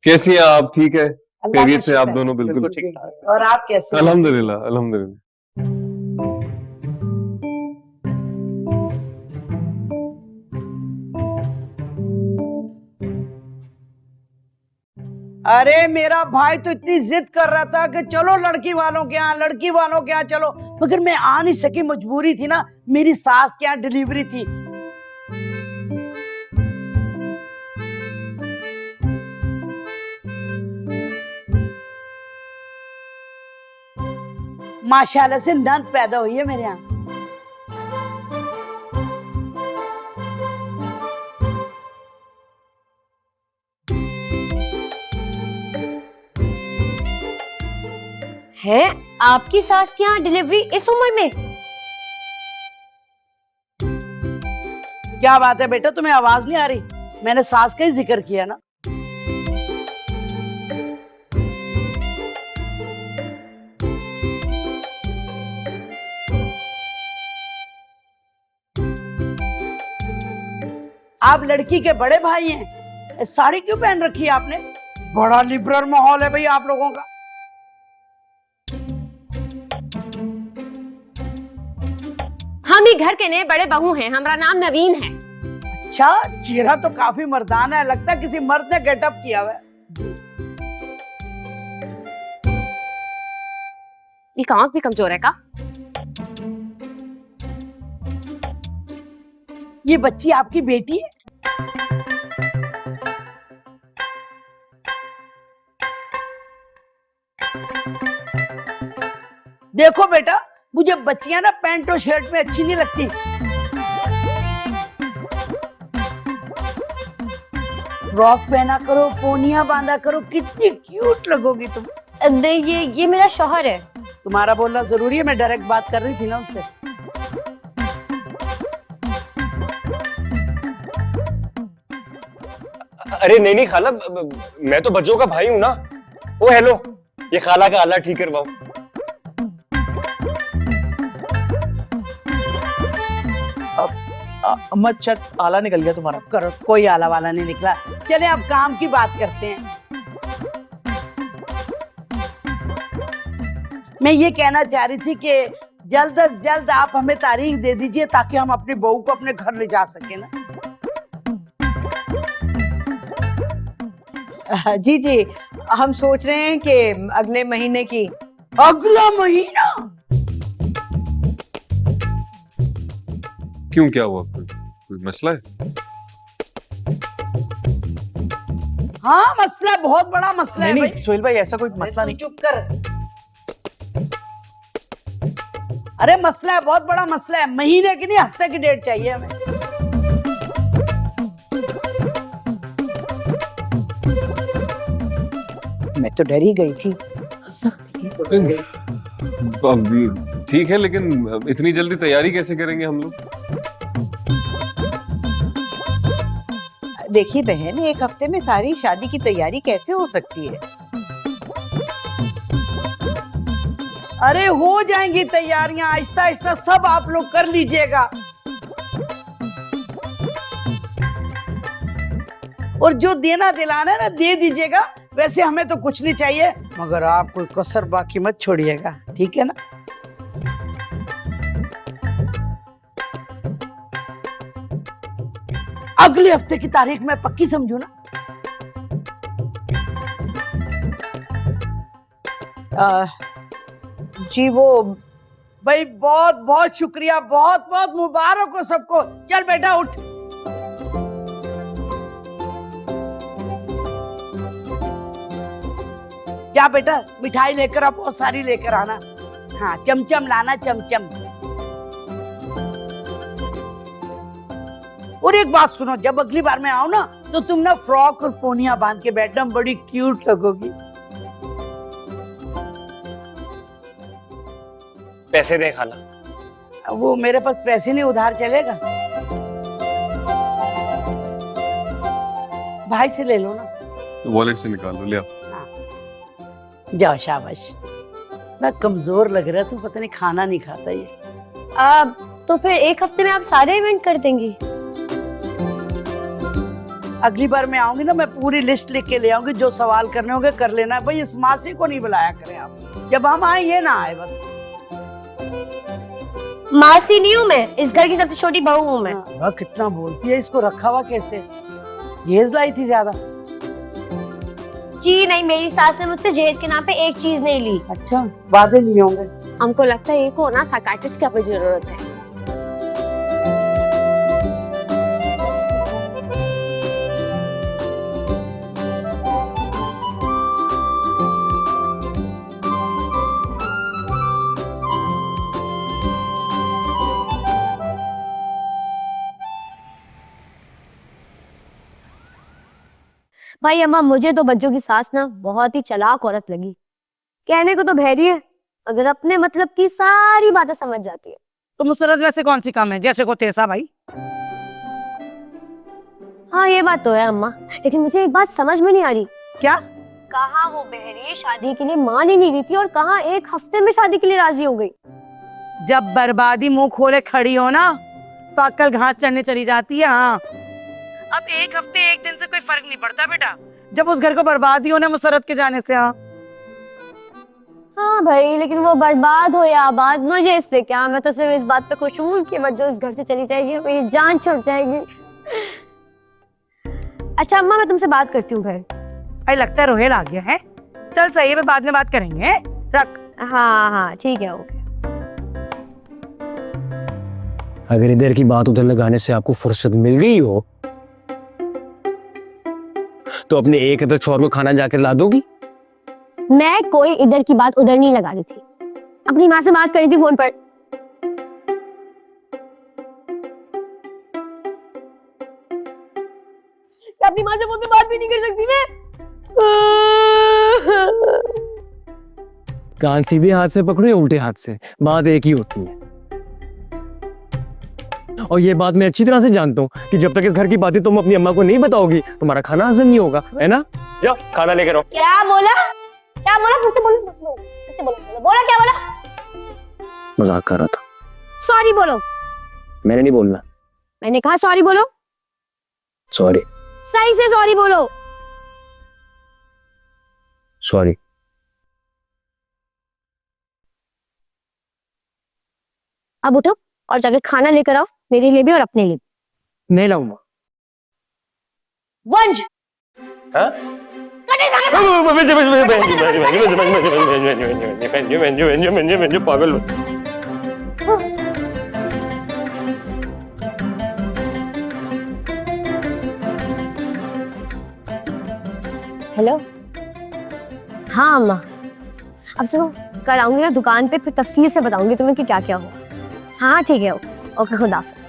कैसी हैं आप? ठीक है? अल्लाह खैरियत का से आप शुक्र है। दोनों? बिल्कुल जी, ठीक। जी। और आप कैसे हैं? अल्हम्दुलिल्लाह अल्हम्दुलिल्लाह। अरे मेरा भाई तो इतनी जिद कर रहा था कि चलो लड़की वालों के यहाँ, लड़की वालों के यहाँ चलो, मगर मैं आ नहीं सकी, मजबूरी थी ना, मेरी सास के यहाँ डिलीवरी थी। माशाल्लाह से नंद पैदा हुई है मेरे यहाँ। है आपकी सास की यहाँ डिलीवरी इस उम्र में? क्या बात है बेटा, तुम्हें आवाज नहीं आ रही? मैंने सास का ही जिक्र किया ना। आप लड़की के बड़े भाई हैं, साड़ी क्यों पहन रखी है आपने? बड़ा लिबरल माहौल है भाई आप लोगों का। हम ही घर के नए बड़े बहू हैं, हमारा नाम नवीन है। अच्छा, चेहरा तो काफी मर्दाना है, लगता है किसी मर्द ने गेटअप किया हुआ है। ये आंख भी कमजोर है का? ये बच्ची आपकी बेटी है? देखो बेटा, मुझे बच्चियां ना पैंट और शर्ट में अच्छी नहीं लगती। फ्रॉक पहना करो, पोनिया बांधा करो, कितनी क्यूट लगोगी तुम। नहीं, ये मेरा शौहर है। तुम्हारा बोलना जरूरी है? मैं डायरेक्ट बात कर रही थी ना उनसे। अरे नहीं खाला, मैं तो बच्चों का भाई हूं ना। ओ हेलो, ये खाला का आला ठीक करवाओ। अम्मा शायद आला निकल गया तुम्हारा। करो, कोई आला वाला नहीं निकला। चले अब काम की बात करते हैं। मैं ये कहना चाह रही थी कि जल्द से जल्द आप हमें तारीख दे दीजिए ताकि हम अपनी बहू को अपने घर ले जा सके ना। जी जी, हम सोच रहे हैं कि अगले महीने की। अगला महीना? क्यों, क्या हुआ? कोई मसला है? हाँ, मसला, बहुत बड़ा मसला है नहीं भाई। नहीं सोहेल भाई, ऐसा कोई मसला नहीं। चुप कर। अरे मसला है, बहुत बड़ा मसला है। महीने की नहीं, हफ्ते की डेट चाहिए हमें। मैं तो डर ही गई थी। अब ठीक है, लेकिन इतनी जल्दी तैयारी कैसे करेंगे हम लोग? देखिए बहन, एक हफ्ते में सारी शादी की तैयारी कैसे हो सकती है? अरे हो जाएंगी तैयारियां, आहिस्ता आहिस्ता सब आप लोग कर लीजिएगा। और जो देना दिलाना है ना, दे दीजिएगा। वैसे हमें तो कुछ नहीं चाहिए, मगर आप कोई कसर बाकी मत छोड़िएगा, ठीक है ना? अगले हफ्ते की तारीख मैं पक्की समझू ना? जी वो भाई बहुत बहुत शुक्रिया, बहुत बहुत मुबारक हो सबको। चल बेटा उठ। क्या बेटा, मिठाई लेकर आ, बहुत सारी लेकर आना। हाँ, चमचम लाना, चमचम। और एक बात सुनो, जब अगली बार मैं आऊं ना, तो तुम ना फ्रॉक और पोनिया बांध के बैठना, बड़ी क्यूट लगोगी। पैसे दे खाला। वो मेरे पास पैसे नहीं, उधार चलेगा? भाई से ले लो ना। वॉलेट से निकाल लो, ले आओ। जाओ, शाबाश। ना कमजोर लग रहा है तू, पता नहीं खाना नहीं खाता ये। तो फिर एक हफ्ते में आप सारे इवेंट कर देंगी? अगली बार मैं आऊंगी ना, मैं पूरी लिस्ट लिख के ले आऊंगी, जो सवाल करने होंगे कर लेना। भाई इस मासी को नहीं बुलाया करें आप, जब हम आए ये ना आए बस। मासी नहीं हूँ मैं, इस घर की सबसे छोटी बहू हूँ मैं। वाह कितना बोलती है, इसको रखा हुआ कैसे? जहेज लाई थी ज्यादा? जी नहीं, मेरी सास ने मुझसे जहेज के नाम पे एक चीज नहीं ली। अच्छा, वादे लिए होंगे। हमको लगता है इनको ना साइकियाट्रिस्ट की अब जरूरत है। भाई अम्मा, मुझे तो बच्चों की सास ना बहुत ही चालाक औरत लगी। कहने को तो बहरी है, अगर अपने मतलब की सारी बातें समझ जाती है। तो मुसरत वैसे कौन सी कम है, जैसे को तेसा भाई? हाँ ये बात तो है अम्मा, लेकिन मुझे एक बात समझ में नहीं आ रही। क्या? कहा वो बहरी शादी के लिए मान ही नहीं रही थी और कहा एक हफ्ते में शादी के लिए राजी हो गई। जब बर्बादी मुंह खोले खड़ी हो ना, तो अक्कल घास चढ़ने चली जाती है। हाँ, अब एक हफ्ते एक दिन से कोई फर्क नहीं पड़ता बेटा, जब उस घर को बर्बाद ही होना मुसरत के जाने से। हाँ हाँ भाई, लेकिन वो बर्बाद हो या आबाद, मुझे इससे क्या, मैं तो सिर्फ इस बात पे खुश हूँ कि बच्चों इस घर से चली जाएगी और मेरी जान छूट जाएगी। अच्छा अम्मा, मैं तुमसे बात करती हूँ फिर। अरे लगता है रोहेल आ गया है। चल सही है, बाद में बात करेंगे। रख। हाँ हाँ ठीक है, ओके। अगर इधर की बात उधर लगाने से आपको फुर्सत मिल गई हो तो अपने एक इधर छोर को खाना जाकर ला दोगी? मैं कोई इधर की बात उधर नहीं लगा रही थी, अपनी माँ से बात करी थी फोन पर। अपनी माँ से फोन पे बात भी नहीं कर सकती मैं? कान सीधे हाथ से पकड़ो या उल्टे हाथ से, बात एक ही होती है। और ये बात मैं अच्छी तरह से जानता हूँ कि जब तक इस घर की बातें तुम अपनी अम्मा को नहीं बताओगी तुम्हारा खाना हजम नहीं होगा, है ना? जाओ खाना लेकर आओ। क्या बोला? क्या बोला? फिर से बोलो, फिर से बोलो। बोला क्या बोला? मजाक कर रहा था। सॉरी बोलो। मैंने नहीं बोलना। मैंने कहा सॉरी बोलो। सॉरी। सही से सॉरी बोलो। सॉरी। अब उठो और जाके खाना लेकर आओ, मेरे लिए भी और अपने लिए भी। नहीं लाऊंगा। वंश, हाँ? पागल। हेलो। हाँ अम्मा, अब सुनो, कल आऊंगी ना दुकान पे, फिर तफसील से बताऊंगी तुम्हें कि क्या क्या हुआ। हाँ ठीक है, ओके, खुदा हाफिज।